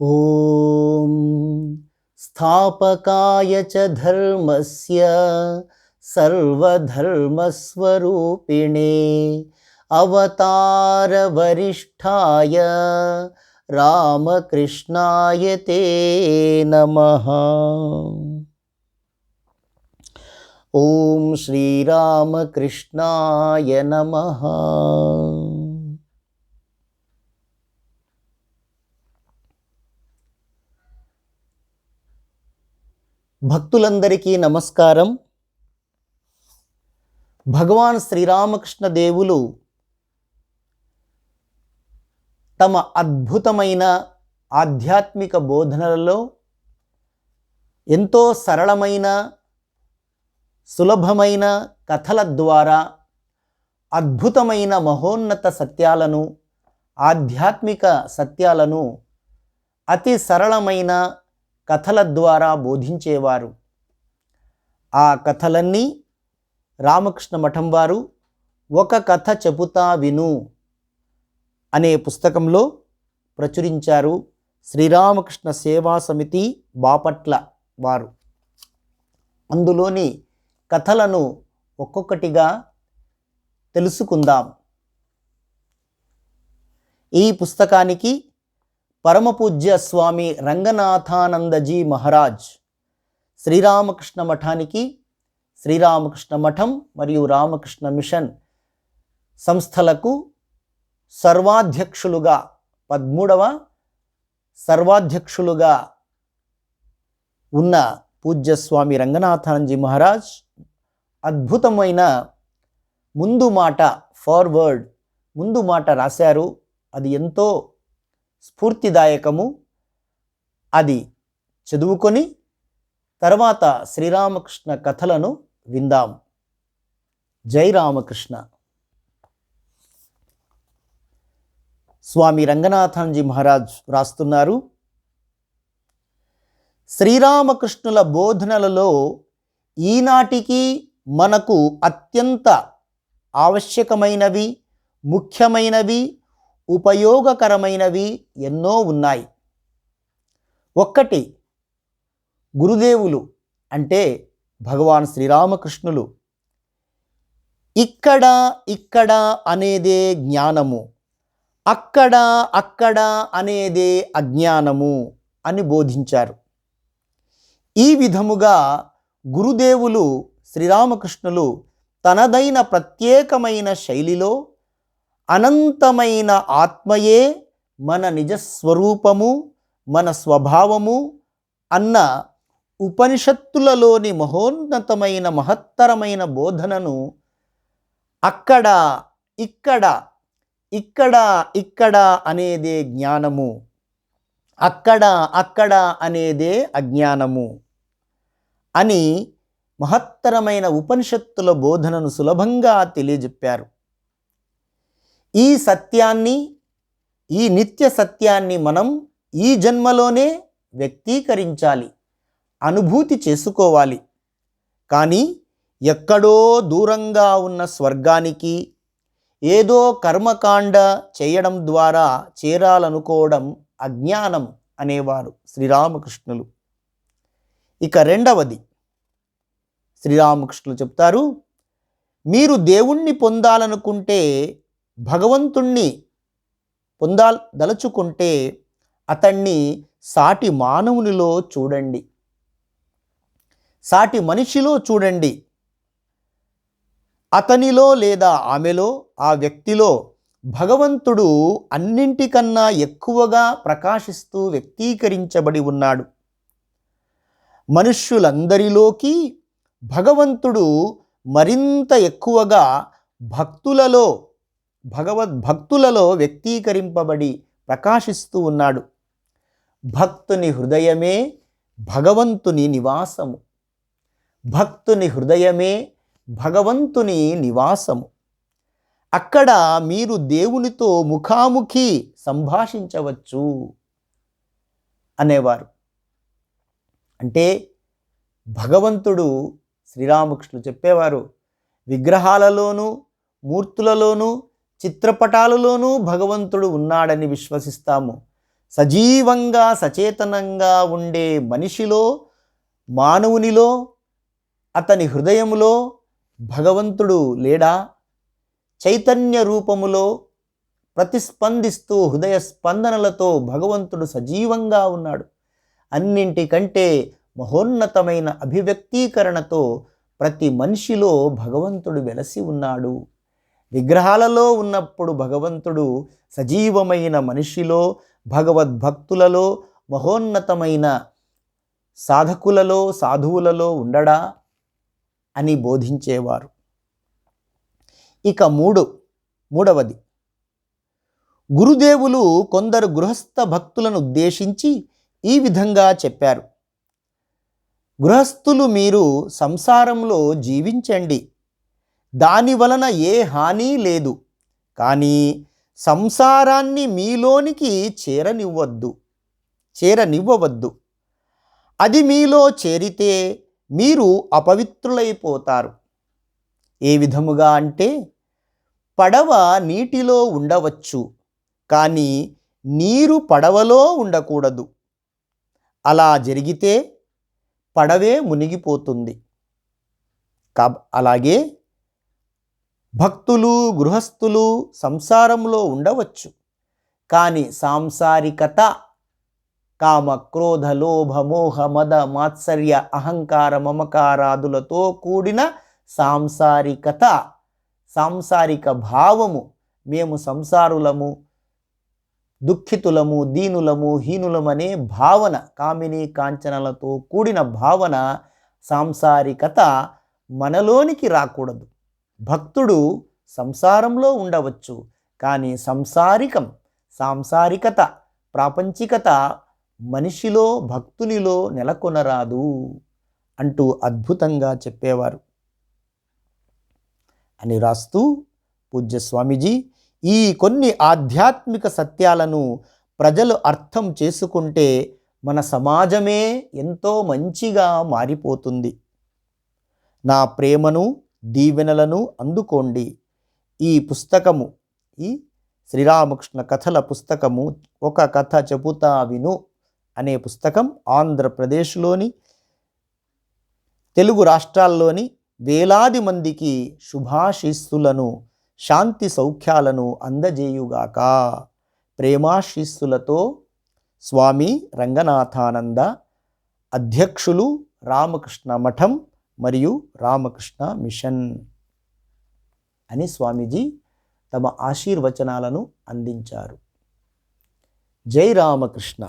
ఓం స్థాపకాయ చ ధర్మస్య సర్వధర్మస్వరూపిణే అవతార వరిష్ఠాయ రామకృష్ణాయ తే నమః. ఓం శ్రీరామకృష్ణాయ నమః. భక్తులందరికీ నమస్కారం. భగవాన్ శ్రీరామకృష్ణ దేవులు తమ అద్భుతమైన ఆధ్యాత్మిక బోధనలలో ఎంతో సరళమైన సులభమైన కథల ద్వారా అద్భుతమైన మహోన్నత సత్యాలను, ఆధ్యాత్మిక సత్యాలను అతి సరళమైన కథల ద్వారా బోధించేవారు. ఆ కథలన్నీ రామకృష్ణ మఠం వారు ఒక కథ చెబుతా విను అనే పుస్తకంలో ప్రచురించారు. శ్రీరామకృష్ణ సేవా సమితి బాపట్ల వారు. అందులోని కథలను ఒక్కొక్కటిగా తెలుసుకుందాం. ఈ పుస్తకానికి పరమపూజ్య స్వామి రంగనాథానందజీ మహారాజ్, శ్రీరామకృష్ణ మఠానికి శ్రీరామకృష్ణ మఠం మరియు రామకృష్ణ మిషన్ సంస్థలకు సర్వాధ్యక్షులుగా 13వ సర్వాధ్యక్షులుగా ఉన్న పూజ్య స్వామి రంగనాథానందజీ మహారాజ్ అద్భుతమైన ముందు మాట, ఫార్వర్డ్ ముందు మాట రాశారు. అది ఎంతో స్ఫూర్తిదాయకము. అది చదువుకొని తర్వాత శ్రీరామకృష్ణ కథలను విందాం. జై రామకృష్ణ. స్వామి రంగనాథానందజీ మహారాజ్ రాస్తున్నారు, శ్రీరామకృష్ణుల బోధనలలో ఈనాటికి మనకు అత్యంత ఆవశ్యకమైనవి, ముఖ్యమైనవి, ఉపయోగకరమైనవి ఎన్నో ఉన్నాయి. ఒక్కటి, గురుదేవులు అంటే భగవాన్ శ్రీరామకృష్ణులు. ఇక్కడ ఇక్కడ అనేదే జ్ఞానము, అక్కడ అక్కడ అనేదే అజ్ఞానము అని బోధించారు. ఈ విధముగా గురుదేవులు శ్రీరామకృష్ణులు తనదైన ప్రత్యేకమైన శైలిలో అనంతమైన ఆత్మయే మన నిజస్వరూపము, మన స్వభావము అన్న ఉపనిషత్తులలోని మహోన్నతమైన మహత్తరమైన బోధనను అక్కడ ఇక్కడ ఇక్కడ ఇక్కడ అనేదే జ్ఞానము, అక్కడ అక్కడ అనేదే అజ్ఞానము అని మహత్తరమైన ఉపనిషత్తుల బోధనను సులభంగా తెలియజెప్పారు. ఈ సత్యాన్ని, ఈ నిత్య సత్యాన్ని మనం ఈ జన్మలోనే వ్యక్తీకరించాలి, అనుభూతి చేసుకోవాలి. కానీ ఎక్కడో దూరంగా ఉన్న స్వర్గానికి ఏదో కర్మకాండ చేయడం ద్వారా చేరాలనుకోవడం అజ్ఞానం అనేవారు శ్రీరామకృష్ణులు. ఇక రెండవది, శ్రీరామకృష్ణులు చెప్తారు, మీరు దేవుణ్ణి పొందాలనుకుంటే, భగవంతుణ్ణి పొందదలుచుకుంటే అతన్ని సాటి మానవునిలో చూడండి, సాటి మనిషిలో చూడండి. అతనిలో లేదా ఆమెలో, ఆ వ్యక్తిలో భగవంతుడు అన్నింటికన్నా ఎక్కువగా ప్రకాశిస్తూ వ్యక్తీకరించబడి ఉన్నాడు. మనుష్యులందరిలోకి భగవంతుడు మరింత ఎక్కువగా భగవద్భక్తులలో వ్యక్తీకరింపబడి ప్రకాశిస్తూ ఉన్నాడు. భక్తుని హృదయమే భగవంతుని నివాసము, భక్తుని హృదయమే భగవంతుని నివాసము. అక్కడ మీరు దేవునితో ముఖాముఖి సంభాషించవచ్చు అనేవారు. అంటే భగవంతుడు, శ్రీరామకృష్ణులు చెప్పేవారు, విగ్రహాలలోనూ మూర్తులలోనూ చిత్రపటాలలోనూ భగవంతుడు ఉన్నాడని విశ్వసిస్తాము. సజీవంగా సచేతనంగా ఉండే మనిషిలో, మానవునిలో, అతని హృదయములో భగవంతుడు లేడా? చైతన్య రూపములో ప్రతిస్పందిస్తూ హృదయ స్పందనలతో భగవంతుడు సజీవంగా ఉన్నాడు. అన్నింటికంటే మహోన్నతమైన అభివ్యక్తీకరణతో ప్రతి మనిషిలో భగవంతుడు వెలసి ఉన్నాడు. విగ్రహాలలో ఉన్నప్పుడు భగవంతుడు సజీవమైన మనిషిలో, భగవద్భక్తులలో, మహోన్నతమైన సాధకులలో, సాధువులలో ఉండడా అని బోధించేవారు. ఇక మూడవది, గురుదేవులు కొందరు గృహస్థ భక్తులను ఉద్దేశించి ఈ విధంగా చెప్పారు. గృహస్థులు, మీరు సంసారంలో జీవించండి, దాని వలన ఏ హాని లేదు. కానీ సంసారాన్ని మీలోనికి చేరనివ్వవద్దు. అది మీలో చేరితే మీరు అపవిత్రులైపోతారు. ఏ విధముగా అంటే, పడవ నీటిలో ఉండవచ్చు, కానీ నీరు పడవలో ఉండకూడదు. అలా జరిగితే పడవే మునిగిపోతుంది. అలాగే భక్తులు, గృహస్థులు సంసారంలో ఉండవచ్చు, కానీ సాంసారికత, కామ, క్రోధ, లోభ, మోహ, మద, మాత్సర్య, అహంకార, మమకారాదులతో కూడిన సాంసారిక భావము, మేము సంసారులము, దుఃఖితులము, దీనులము, హీనులమనే భావన, కామిని కాంచనలతో కూడిన భావన, సాంసారికత మనలోనికి రాకూడదు. భక్తుడు సంసారంలో ఉండవచ్చు, కానీ సాంసారికత, ప్రాపంచికత మనిషిలో, భక్తునిలో నెలకొనరాదు అంటూ అద్భుతంగా చెప్పేవారు అని రాస్తూ పూజ్య స్వామీజీ ఈ కొన్ని ఆధ్యాత్మిక సత్యాలను ప్రజలు అర్థం చేసుకుంటే మన సమాజమే ఎంతో మంచిగా మారిపోతుంది. నా ప్రేమను, దీవెనలను అందుకోండి. ఈ పుస్తకము, ఈ శ్రీరామకృష్ణ కథల పుస్తకము, ఒక కథ చెబుతా విను అనే పుస్తకం ఆంధ్రప్రదేశ్లోని, తెలుగు రాష్ట్రాల్లోని వేలాది మందికి శుభాశీస్సులను, శాంతి సౌఖ్యాలను అందజేయుగాక. ప్రేమాశీస్సులతో స్వామి రంగనాథానంద, అధ్యక్షులు రామకృష్ణ మఠం మరియు రామకృష్ణ మిషన్ అని స్వామీజీ తమ ఆశీర్వచనాలను అందించారు. జై రామకృష్ణ.